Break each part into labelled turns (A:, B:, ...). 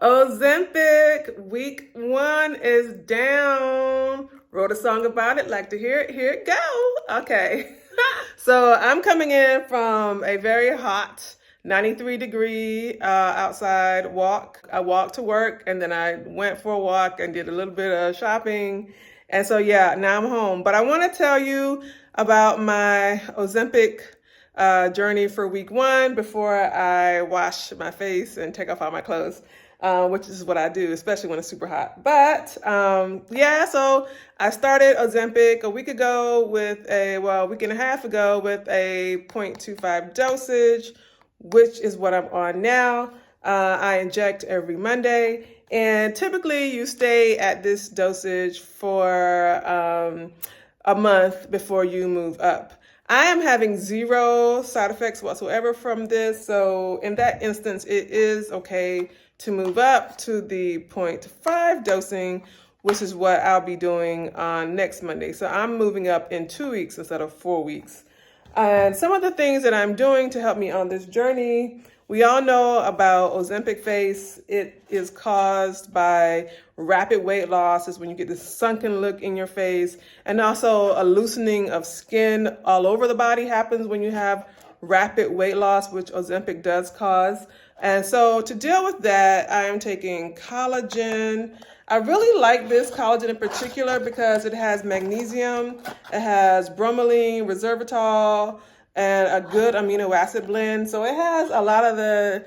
A: Ozempic, week 1 is down. Wrote a song about it, like to hear it. Here it go. Okay. So I'm coming in from a very hot 93-degree outside walk. I walked to work and then I went for a walk and did a little bit of shopping. And so, yeah, now I'm home. But I want to tell you about my Ozempic journey for week 1 before I wash my face and take off all my clothes. Which is what I do, especially when it's super hot. But yeah, so I started Ozempic a week ago a week and a half ago with a 0.25 dosage, which is what I'm on now. I inject every Monday, and typically you stay at this dosage for a month before you move up. I am having 0 side effects whatsoever from this, so in that instance, it is okay to move up to the 0.5 dosing, which is what I'll be doing on next Monday. So I'm moving up in 2 weeks instead of 4 weeks. And some of the things that I'm doing to help me on this journey, we all know about Ozempic face. It is caused by rapid weight loss. Is when you get this sunken look in your face, and also a loosening of skin all over the body happens when you have rapid weight loss, which Ozempic does cause. And so to deal with that, I am taking collagen. I really like this collagen in particular because it has magnesium, it has bromelain, resveratrol, and a good amino acid blend. So it has a lot of the,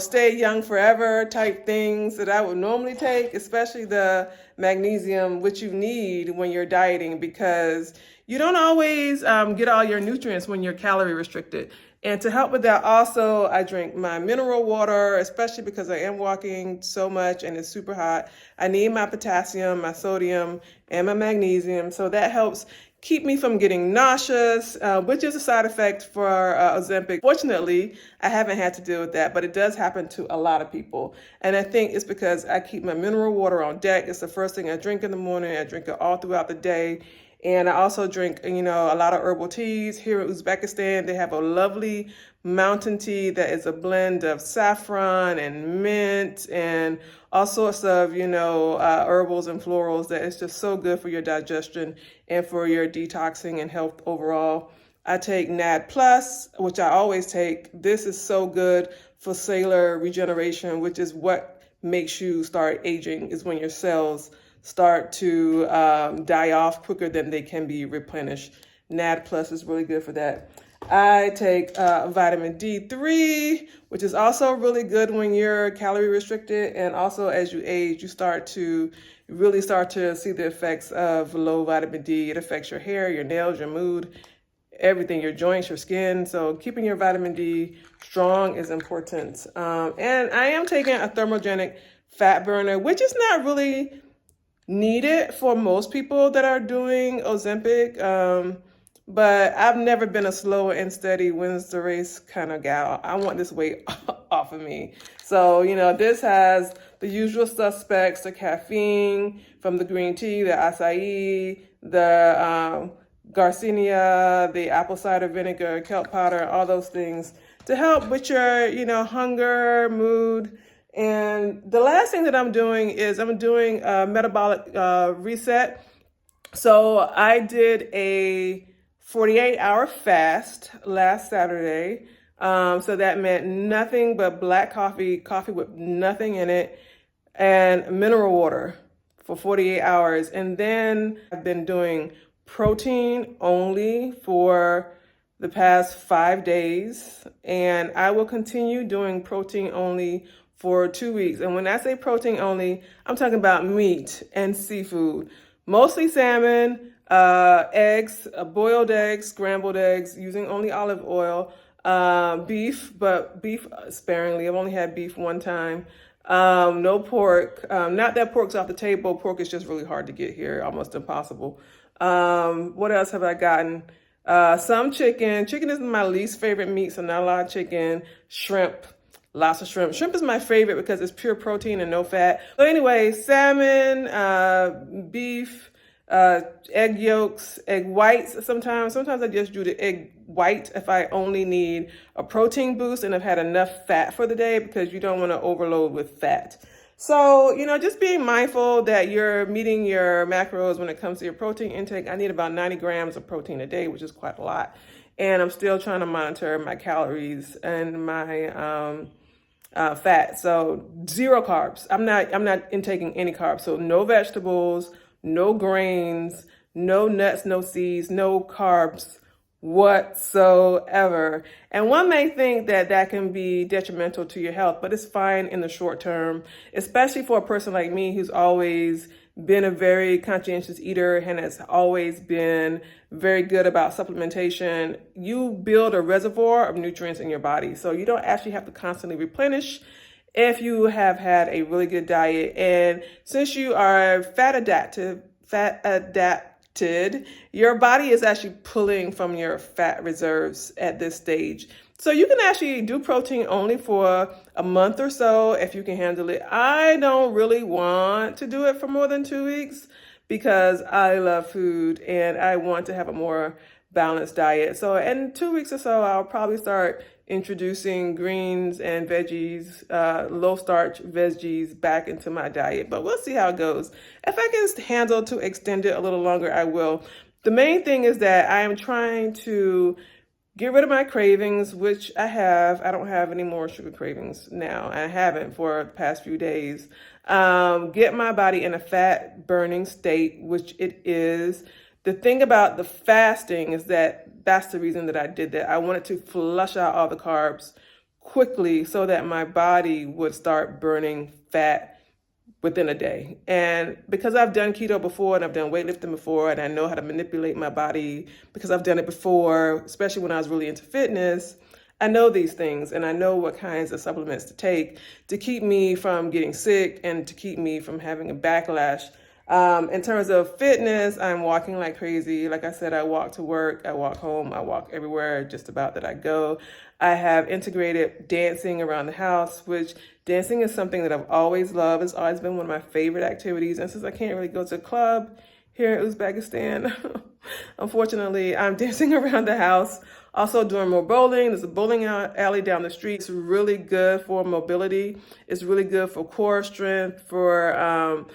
A: stay young forever type things that I would normally take, especially the magnesium, which you need when you're dieting because you don't always get all your nutrients when you're calorie restricted. And to help with that also, I drink my mineral water, especially because I am walking so much and it's super hot. I need my potassium, my sodium, and my magnesium. So that helps keep me from getting nauseous, which is a side effect for Ozempic. Fortunately, I haven't had to deal with that, but it does happen to a lot of people. And I think it's because I keep my mineral water on deck. It's the first thing I drink in the morning. I drink it all throughout the day. And I also drink, a lot of herbal teas. Here in Uzbekistan, they have a lovely mountain tea that is a blend of saffron and mint and all sorts of, herbals and florals that is just so good for your digestion and for your detoxing and health overall. I take NAD+, which I always take. This is so good for cellular regeneration, which is what makes you start aging, is when your cells start to die off quicker than they can be replenished. NAD+ is really good for that. I take vitamin D3, which is also really good when you're calorie restricted. And also as you age, you really start to see the effects of low vitamin D. It affects your hair, your nails, your mood, everything, your joints, your skin. So keeping your vitamin D strong is important. And I am taking a thermogenic fat burner, which is not really needed for most people that are doing Ozempic. But I've never been a slow and steady wins the race kind of gal. I want this weight off of me. So, this has the usual suspects, the caffeine from the green tea, the acai, the garcinia, the apple cider vinegar, kelp powder, all those things to help with your, hunger, mood. And the last thing that I'm doing is I'm doing a metabolic reset. So I did a 48-hour fast last Saturday. So that meant nothing but black coffee with nothing in it, and mineral water for 48 hours. And then I've been doing protein only for the past 5 days. And I will continue doing protein only for 2 weeks. And when I say protein only, I'm talking about meat and seafood, mostly salmon, eggs, boiled eggs, scrambled eggs, using only olive oil, beef, but beef sparingly. I've only had beef one time. No pork. Not that pork's off the table. Pork is just really hard to get here, almost impossible. What else have I gotten? Some chicken. Chicken is my least favorite meat, so not a lot of chicken. Shrimp. Lots of shrimp. Shrimp is my favorite because it's pure protein and no fat. So anyway, salmon, beef, egg yolks, egg whites sometimes. Sometimes I just do the egg white if I only need a protein boost and I've had enough fat for the day, because you don't want to overload with fat. So, just being mindful that you're meeting your macros when it comes to your protein intake. I need about 90 grams of protein a day, which is quite a lot. And I'm still trying to monitor my calories and my fat. So 0 carbs. I'm not intaking any carbs. So no vegetables, no grains, no nuts, no seeds, no carbs whatsoever. And one may think that that can be detrimental to your health, but it's fine in the short term, especially for a person like me who's always been a very conscientious eater and has always been very good about supplementation. You build a reservoir of nutrients in your body, so you don't actually have to constantly replenish if you have had a really good diet. And since you are fat adapted, your body is actually pulling from your fat reserves at this stage. So you can actually do protein only for a month or so if you can handle it. I don't really want to do it for more than 2 weeks because I love food and I want to have a more balanced diet. So in 2 weeks or so, I'll probably start introducing greens and veggies, low starch veggies back into my diet, but we'll see how it goes. If I can handle to extend it a little longer, I will. The main thing is that I am trying to get rid of my cravings, which I have. I don't have any more sugar cravings now. I haven't for the past few days. Get my body in a fat burning state, which it is. The thing about the fasting is that that's the reason that I did that. I wanted to flush out all the carbs quickly so that my body would start burning fat within a day. And because I've done keto before and I've done weightlifting before and I know how to manipulate my body because I've done it before, especially when I was really into fitness, I know these things and I know what kinds of supplements to take to keep me from getting sick and to keep me from having a backlash. In terms of fitness, I'm walking like crazy. Like I said, I walk to work, I walk home, I walk everywhere just about that I go. I have integrated dancing around the house, which dancing is something that I've always loved. It's always been one of my favorite activities. And since I can't really go to a club here in Uzbekistan, unfortunately, I'm dancing around the house. Also doing more bowling. There's a bowling alley down the street. It's really good for mobility. It's really good for core strength, for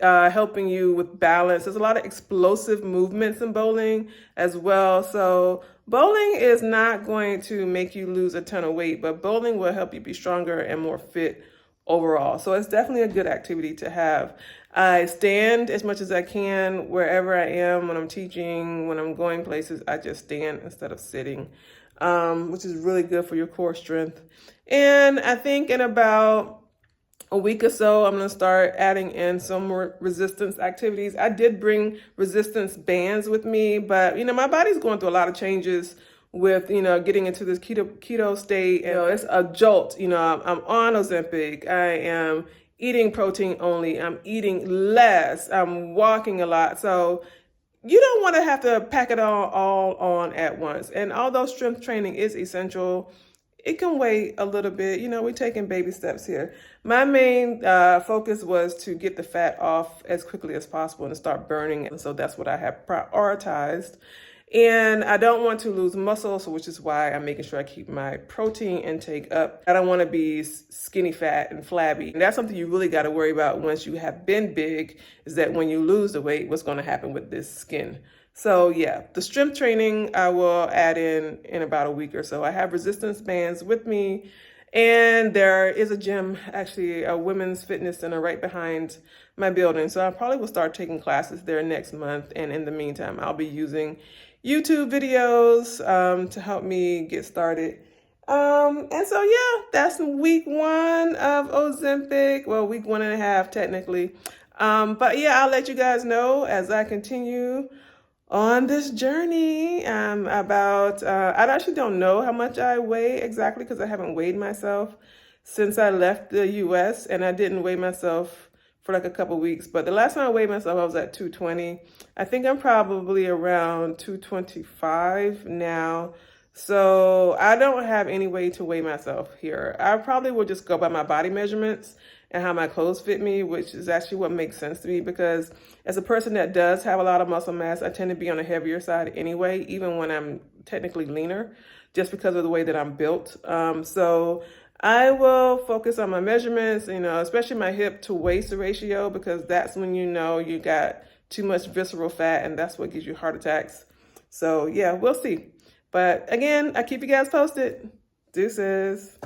A: helping you with balance. There's a lot of explosive movements in bowling as well. So bowling is not going to make you lose a ton of weight, but bowling will help you be stronger and more fit overall. So it's definitely a good activity to have. I stand as much as I can wherever I am. When I'm teaching, when I'm going places, I just stand instead of sitting, which is really good for your core strength. And I think in about a week or so, I'm going to start adding in some more resistance activities. I did bring resistance bands with me, but, my body's going through a lot of changes with, getting into this keto state. And, it's a jolt. I'm on Ozempic. I am eating protein only. I'm eating less. I'm walking a lot. So you don't want to have to pack it all on at once. And although strength training is essential, it can wait a little bit. We're taking baby steps here. My main focus was to get the fat off as quickly as possible and start burning it. So that's what I have prioritized. And I don't want to lose muscle, so which is why I'm making sure I keep my protein intake up. I don't want to be skinny fat and flabby. And that's something you really got to worry about once you have been big, is that when you lose the weight, what's going to happen with this skin. So yeah, the strength training I will add in about a week or so. I have resistance bands with me, and there is a gym, actually a women's fitness center right behind my building. So I probably will start taking classes there next month. And in the meantime, I'll be using YouTube videos to help me get started. And so yeah, that's week 1 of Ozempic. Well, week 1.5 technically. But yeah, I'll let you guys know as I continue on this journey. I actually don't know how much I weigh exactly because I haven't weighed myself since I left the US, and I didn't weigh myself for like a couple weeks. But the last time I weighed myself, I was at 220. I think I'm probably around 225 now. So I don't have any way to weigh myself here. I probably will just go by my body measurements and how my clothes fit me, which is actually what makes sense to me because as a person that does have a lot of muscle mass, I tend to be on the heavier side anyway, even when I'm technically leaner, just because of the way that I'm built. So I will focus on my measurements, especially my hip to waist ratio, because that's when you know you got too much visceral fat and that's what gives you heart attacks. So yeah, we'll see. But again, I keep you guys posted. Deuces.